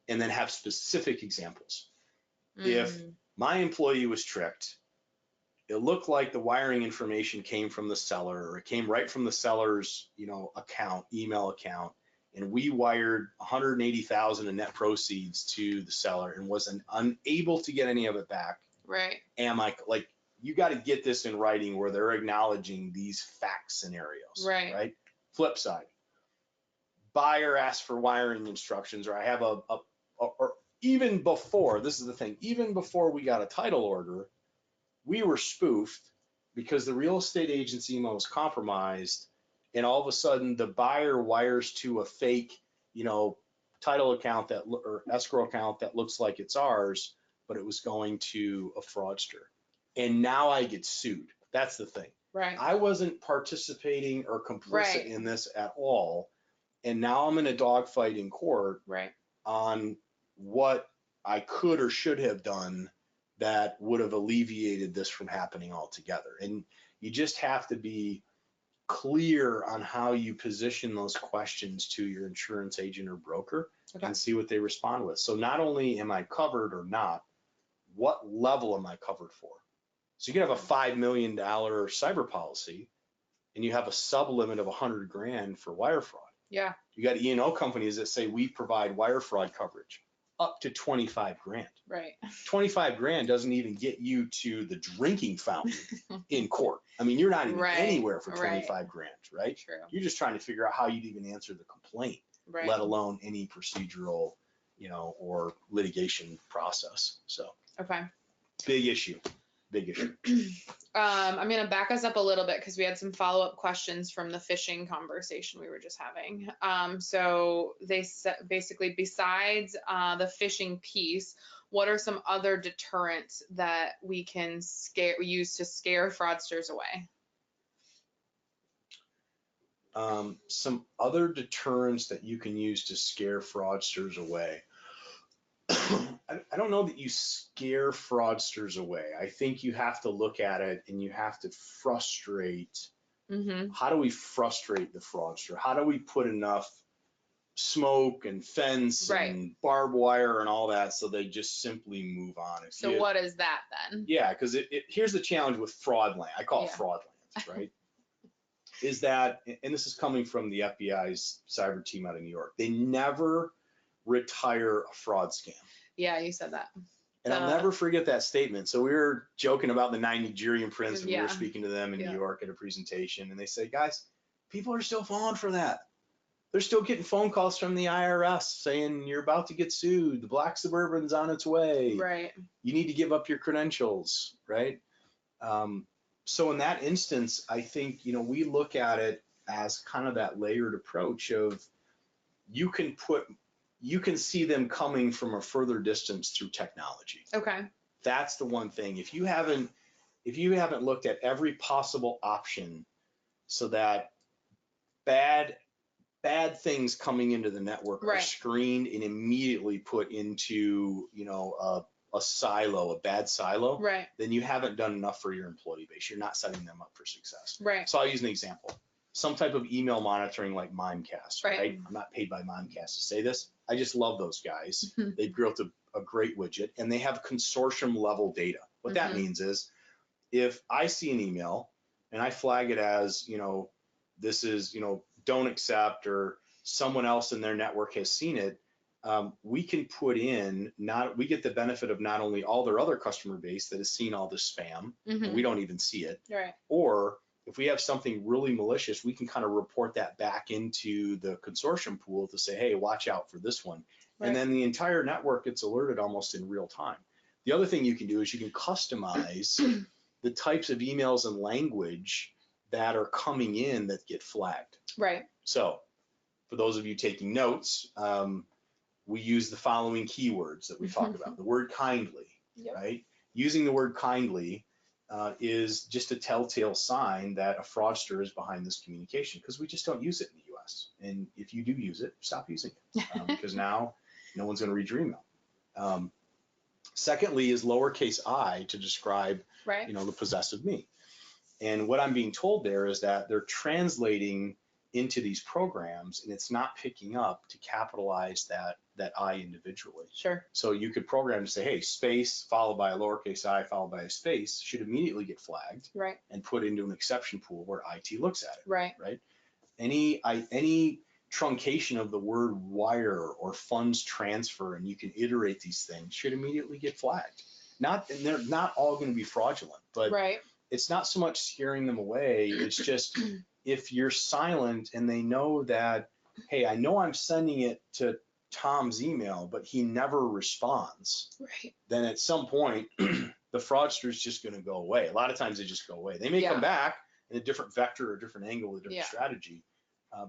And then have specific examples. If my employee was tricked, it looked like the wiring information came from the seller, or it came right from the seller's, email account, and we wired 180,000 in net proceeds to the seller and was unable to get any of it back. Right. Am I you got to get this in writing where they're acknowledging these fact scenarios. Right. Flip side, buyer asks for wiring instructions, or I have or even before, this is the thing, even before we got a title order, we were spoofed because the real estate agency email was compromised, and all of a sudden the buyer wires to a fake, title account or escrow account that looks like it's ours, but it was going to a fraudster. And now I get sued. That's the thing. Right. I wasn't participating or complicit in this at all. And now I'm in a dogfight in court on what I could or should have done that would have alleviated this from happening altogether. And you just have to be clear on how you position those questions to your insurance agent or broker and see what they respond with. So not only am I covered or not, what level am I covered for? So you can have a $5 million cyber policy and you have a sub limit of 100 grand for wire fraud. Yeah. You got E&O companies that say we provide wire fraud coverage up to 25 grand. Right. 25 grand doesn't even get you to the drinking fountain in court. I mean, you're not even anywhere for 25 grand, right? True. You're just trying to figure out how you'd even answer the complaint, let alone any procedural, or litigation process. So. Okay. Big issue. Big issue. I'm going to back us up a little bit because we had some follow-up questions from the phishing conversation we were just having. So they said basically, besides the phishing piece, what are some other deterrents that we can use to scare fraudsters away? Some other deterrents that you can use to scare fraudsters away. I don't know that you scare fraudsters away. I think you have to look at it and you have to frustrate. How do we frustrate the fraudster? How do we put enough smoke and fence and barbed wire and all that so they just simply move on? So what is that then? Yeah, because here's the challenge with fraudland. I call it fraudland, right? Is that, and this is coming from the FBI's cyber team out of New York, they never retire a fraud scam. Yeah, you said that. And I'll never forget that statement. So we were joking about the 9 Nigerian prince, and we were speaking to them in New York at a presentation, and they say, guys, people are still falling for that. They're still getting phone calls from the IRS saying you're about to get sued. The black Suburban's on its way. Right. You need to give up your credentials, right? So in that instance, I think, we look at it as kind of that layered approach of you can see them coming from a further distance through technology. Okay. That's the one thing. If you haven't looked at every possible option so that bad things coming into the network are screened and immediately put into, a silo, a bad silo, then you haven't done enough for your employee base. You're not setting them up for success. Right. So I'll use an example. Some type of email monitoring like Mimecast, right? I'm not paid by Mimecast to say this. I just love those guys. They've built a great widget and they have consortium level data. What that means is if I see an email and I flag it as, this is, don't accept, or someone else in their network has seen it, we can put in, we get the benefit of not only all their other customer base that has seen all this spam, and we don't even see it, or if we have something really malicious, we can kind of report that back into the consortium pool to say, hey, watch out for this one. And then the entire network gets alerted almost in real time. The other thing you can do is you can customize the types of emails and language that are coming in that get flagged. Right. So for those of you taking notes, we use the following keywords that we talk about. The word kindly, right? Using the word kindly is just a telltale sign that a fraudster is behind this communication, because we just don't use it in the US. And if you do use it, stop using it, because now no one's going to read your email. Secondly is lowercase I to describe, the possessive me. And what I'm being told there is that they're translating into these programs and it's not picking up to capitalize that I individually. Sure. So you could program to say, hey, space followed by a lowercase I followed by a space should immediately get flagged and put into an exception pool where IT looks at it. Right. Any truncation of the word wire or funds transfer, and you can iterate these things, should immediately get flagged. And they're not all going to be fraudulent, but it's not so much scaring them away. It's just if you're silent and they know that, hey, I know I'm sending it to Tom's email, but he never responds, then at some point, the fraudster is just going to go away. A lot of times they just go away. They may come back in a different vector or a different angle, a different strategy,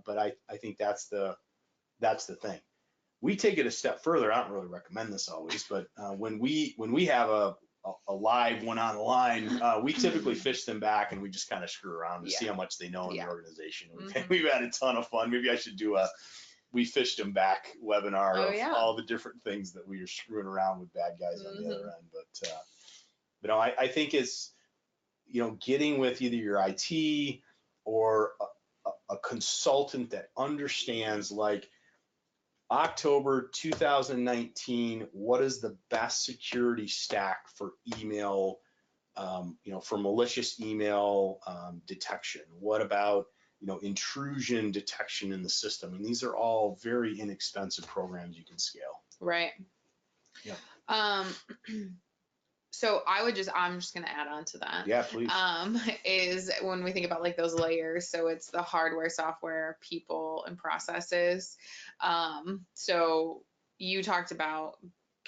but I think that's the thing. We take it a step further. I don't really recommend this always, but when we have a live one on the line, we typically fish them back and we just kind of screw around to see how much they know in the organization. We've had a ton of fun. Maybe I should do a we fished them back webinar of all the different things that we are screwing around with bad guys on the other end. But no, I think it's, getting with either your IT or a consultant that understands, like, October 2019, what is the best security stack for email, for malicious email detection? What about, intrusion detection in the system? And these are all very inexpensive programs you can scale. Right. Yeah. So I'm just going to add on to that. Yeah, please. Is when we think about like those layers, so it's the hardware, software, people, and processes. So you talked about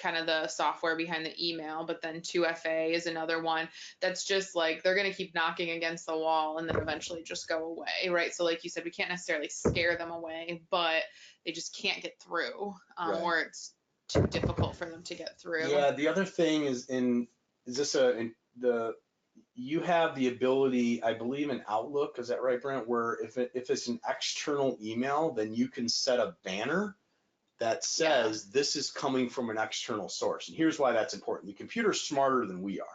kind of the software behind the email, but then 2FA is another one that's just like, they're going to keep knocking against the wall and then eventually just go away, right? So like you said, we can't necessarily scare them away, but they just can't get through, or it's too difficult for them to get through. Yeah, the other thing you have the ability, I believe, in Outlook, is that right, Brent, where if it's an external email, then you can set a banner that says this is coming from an external source. And here's why that's important. The computer's smarter than we are.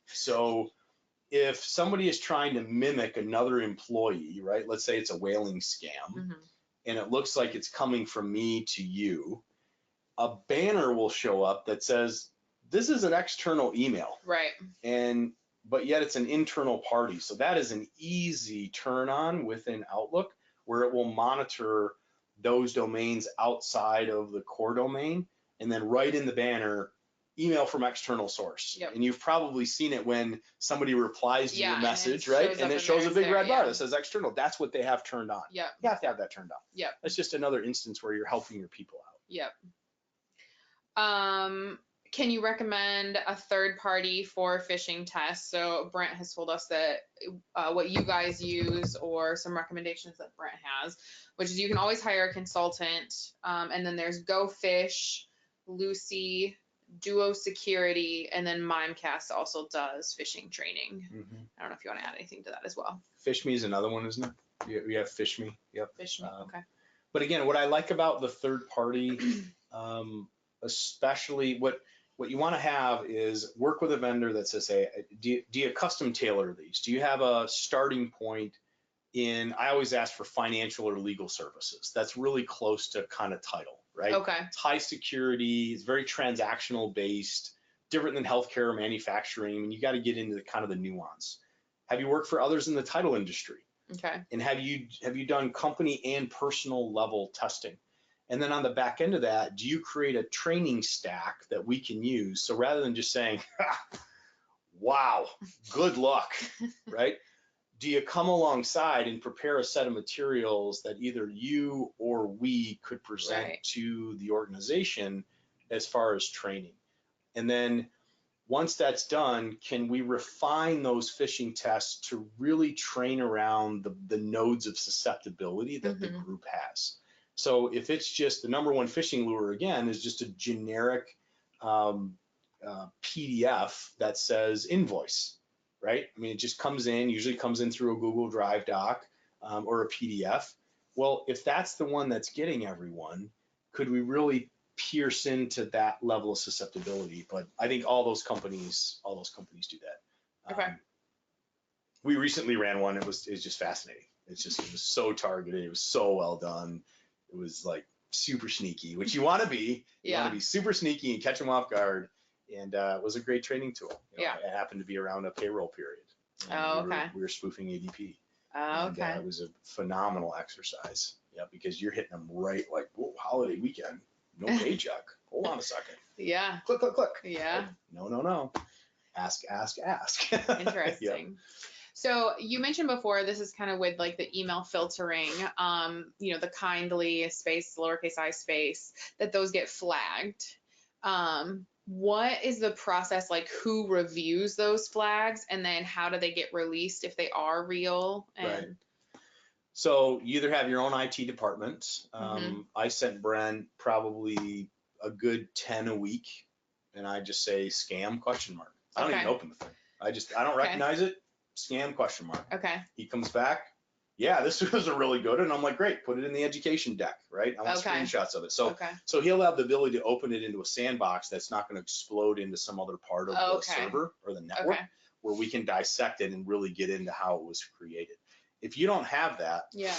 So if somebody is trying to mimic another employee, right, let's say it's a whaling scam, and it looks like it's coming from me to you, a banner will show up that says, this is an external email. Right. But yet it's an internal party. So that is an easy turn on within Outlook, where it will monitor those domains outside of the core domain, and then right in the banner, email from external source. Yep. And you've probably seen it when somebody replies to your message, right? And it shows a big red bar that says external. That's what they have turned on. Yep. You have to have that turned on. Yep. That's just another instance where you're helping your people out. Yep. Can you recommend a third party for phishing tests? So Brent has told us that what you guys use, or some recommendations that Brent has, which is you can always hire a consultant. And then there's GoFish, Lucy, Duo Security, and then Mimecast also does phishing training. I don't know if you want to add anything to that as well. PhishMe is another one, isn't it? We have PhishMe. Yep. PhishMe. Okay. But again, what I like about the third party, especially what you want to have is work with a vendor that says, hey, do you custom tailor these? Do you have a starting point in, I always ask for financial or legal services. That's really close to kind of title, right? Okay. It's high security, it's very transactional based, different than healthcare or manufacturing. I mean, you got to get into the kind of the nuance. Have you worked for others in the title industry? Okay. And have you done company and personal level testing? And then on the back end of that, do you create a training stack that we can use? So rather than just saying, wow, good luck, right? Do you come alongside and prepare a set of materials that either you or we could present to the organization as far as training? And then once that's done, can we refine those phishing tests to really train around the nodes of susceptibility that the group has? So if it's just the number one phishing lure, again, is just a generic PDF that says invoice, right? I mean, it just comes in, usually comes in through a Google Drive doc or a PDF. Well, if that's the one that's getting everyone, could we really pierce into that level of susceptibility? But I think all those companies do that. Okay. We recently ran one. It was just fascinating. It was so targeted. It was so well done. It was like super sneaky, which you want to be. You want to be super sneaky and catch them off guard. And it was a great training tool. It happened to be around a payroll period. We were spoofing ADP. And it was a phenomenal exercise. Yeah, because you're hitting them right, like, whoa, holiday weekend, no paycheck. Hold on a second. Yeah. Click, click, click. Yeah. No. Ask. Interesting. So you mentioned before, this is kind of with like the email filtering, the kindly space, lowercase I space, that those get flagged. What is the process like? Who reviews those flags, and then how do they get released if they are real? And So you either have your own IT department. Mhm. I sent Brent probably a good 10 a week, and I just say scam question mark. I don't even Okay. open the thing. I don't Okay. recognize it. Scam question mark. Okay. He comes back. Yeah, this was a really good, and I'm like, great, put it in the education deck, right? I want Okay. screenshots of it. So Okay. so he'll have the ability to open it into a sandbox that's not going to explode into some other part of the Okay. server or the network, Okay. where we can dissect it and really get into how it was created. If you don't have that, Yeah.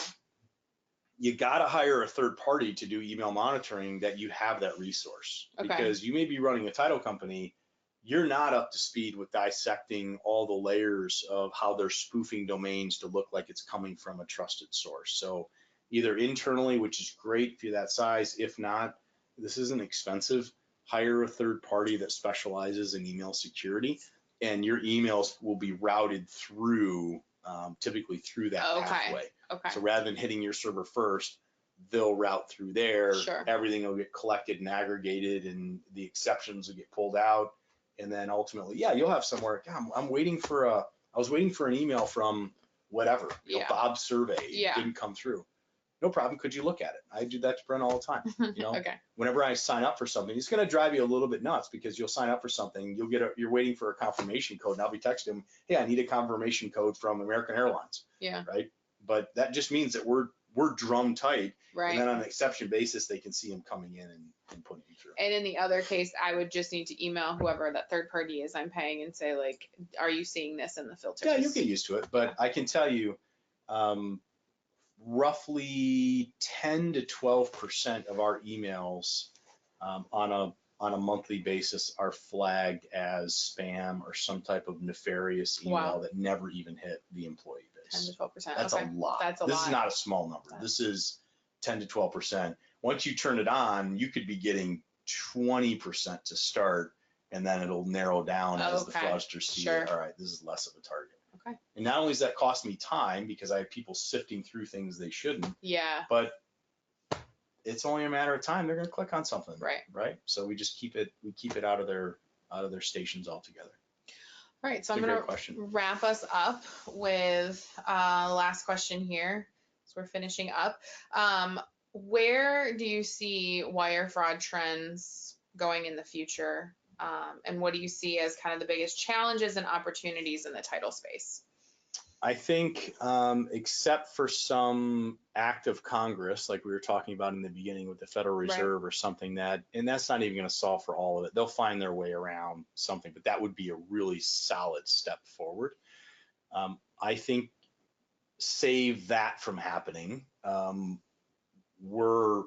you got to hire a third party to do email monitoring that you have that resource, Okay. because you may be running a title company. You're not up to speed with dissecting all the layers of how they're spoofing domains to look like it's coming from a trusted source. So either internally, which is great if you're that size. If not, this isn't expensive. Hire a third party that specializes in email security, and your emails will be routed through, typically through that Okay. pathway. Okay. So rather than hitting your server first, they'll route through there. Sure. Everything will get collected and aggregated, and the exceptions will get pulled out. And then ultimately, yeah, you'll have somewhere, God, I was waiting for an email from whatever, Yeah. Bob's survey. Yeah. It didn't come through. No problem. Could you look at it? I do that to Brent all the time. Okay. Whenever I sign up for something, it's going to drive you a little bit nuts, because you'll sign up for something, you're waiting for a confirmation code, and I'll be texting him, hey, I need a confirmation code from American Airlines. Yeah. Right. But that just means that we're drum tight. Right. And then on an exception basis, they can see him coming in and putting you through. And in the other case, I would just need to email whoever that third party is I'm paying and say, like, are you seeing this in the filters? Yeah, you'll get used to it. But I can tell you, roughly 10 to 12% of our emails, on a monthly basis, are flagged as spam or some type of nefarious email. Wow. That never even hit the employee 10 to base. 12%. That's okay. a lot. That's a This lot. is not a small number. This is 10 to 12%. Once you turn it on, you could be getting 20% to start, and then it'll narrow down as the Okay. fraudsters see Sure. it. All right, this is less of a target. Okay. And not only does that cost me time, because I have people sifting through things they shouldn't, Yeah. but it's only a matter of time. They're going to click on something. Right. Right. So we just keep it out of their stations altogether. All right. So It's I'm a going great question. to wrap us up with last question here. So we're finishing up. Where do you see wire fraud trends going in the future? And what do you see as kind of the biggest challenges and opportunities in the title space? I think, except for some act of Congress, like we were talking about in the beginning with the Federal Right. Reserve or something, and that's not even going to solve for all of it. They'll find their way around something, but that would be a really solid step forward. I think, save that from happening, we're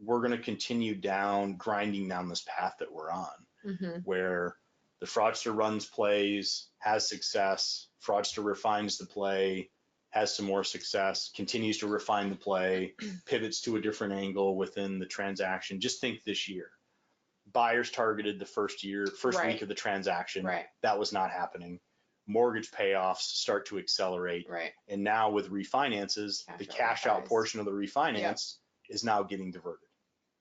going to continue grinding down this path that we're on, Mm-hmm. where the fraudster runs plays, has success, fraudster refines the play, has some more success, continues to refine the play, pivots to a different angle within the transaction. Just think this year. Buyers targeted the first Right. week of the transaction. Right. That was not happening. Mortgage payoffs start to accelerate. Right. And now with refinances, the cash out portion of the refinance is now getting diverted.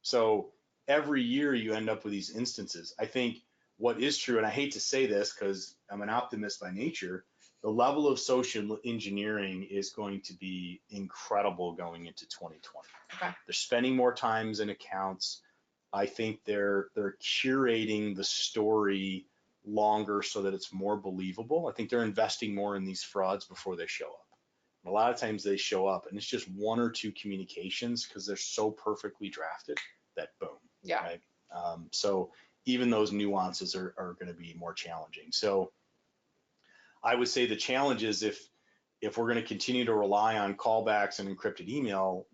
So every year you end up with these instances. I think what is true, and I hate to say this because I'm an optimist by nature, the level of social engineering is going to be incredible going into 2020. Okay. They're spending more times in accounts. I think they're curating the story longer so that it's more believable. I think they're investing more in these frauds before they show up. And a lot of times they show up and it's just one or two communications because they're so perfectly drafted that boom. Yeah. Right. So even those nuances are going to be more challenging. So I would say the challenge is if we're going to continue to rely on callbacks and encrypted email,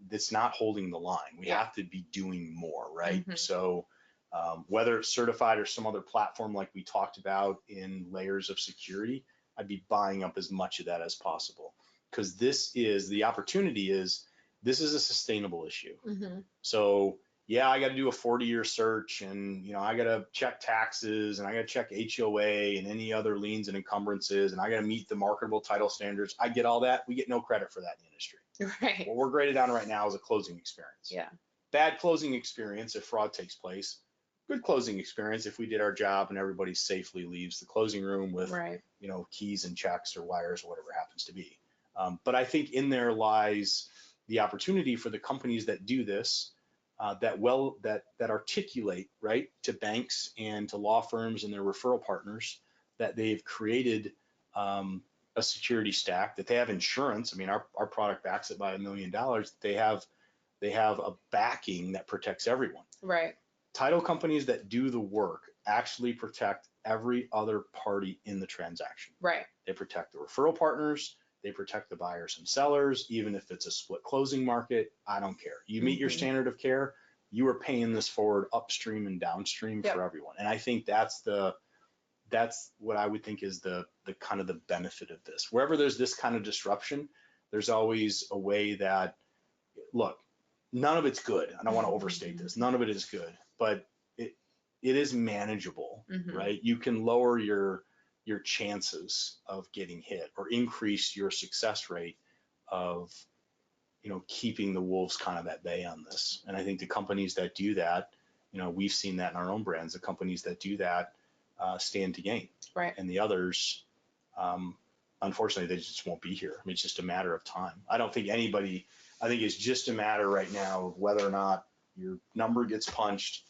it's not holding the line. We have to be doing more, right? Mm-hmm. So whether it's certified or some other platform like we talked about in layers of security, I'd be buying up as much of that as possible, because the opportunity is this is a sustainable issue. Mm-hmm. So yeah, I got to do a 40-year search, and I got to check taxes, and I got to check HOA and any other liens and encumbrances, and I got to meet the marketable title standards. I get all that. We get no credit for that in the industry. Right. What we're graded on right now is a closing experience. Yeah. Bad closing experience if fraud takes place. Good closing experience if we did our job and everybody safely leaves the closing room with, Right. keys and checks or wires or whatever it happens to be. But I think in there lies the opportunity for the companies that do this, that articulate, right, to banks and to law firms and their referral partners, that they've created a security stack, that they have insurance. I mean, our product backs it by $1 million. They have a backing that protects everyone. Right. Title companies that do the work actually protect every other party in the transaction. Right. They protect the referral partners. They protect the buyers and sellers, even if it's a split closing market. I don't care. You meet your standard of care, you are paying this forward upstream and downstream for everyone. And I think that's what I would think is the kind of the benefit of this. Wherever there's this kind of disruption, there's always a way that, look, none of it's good. I don't want to overstate this. None of it is good, but it is manageable, right? You can lower your chances of getting hit or increase your success rate of, keeping the wolves kind of at bay on this. And I think the companies that do that, we've seen that in our own brands. The companies that do that stand to gain. Right. And the others, unfortunately, they just won't be here. I mean, it's just a matter of time. I think it's just a matter right now of whether or not your number gets punched,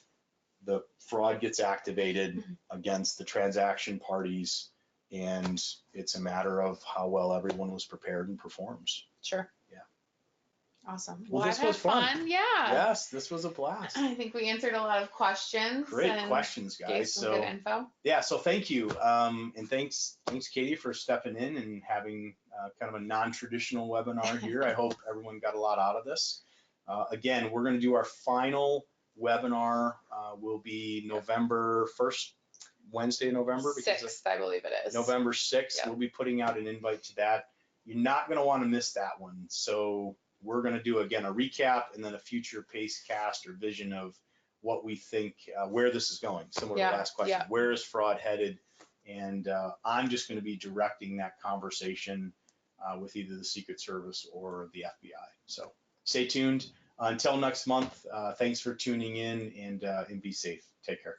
the fraud gets activated against the transaction parties, and it's a matter of how well everyone was prepared and performs. Sure. Yeah. Awesome. Well, this was fun. Yeah. Yes, this was a blast. I think we answered a lot of questions. Great questions, guys. Gave some good info. Yeah, so thank you. And thanks, Katie, for stepping in and having kind of a non-traditional webinar here. I hope everyone got a lot out of this. Again, we're going to do our final webinar. Will be November 1st, Wednesday in November. 6th, I believe it is. November 6th. Yep. We'll be putting out an invite to that. You're not going to want to miss that one. So we're going to do, again, a recap and then a future pace cast or vision of what we think, where this is going. Similar to the last question. Yeah. Where is fraud headed? And I'm just going to be directing that conversation with either the Secret Service or the FBI. So stay tuned. Until next month, thanks for tuning in and be safe. Take care.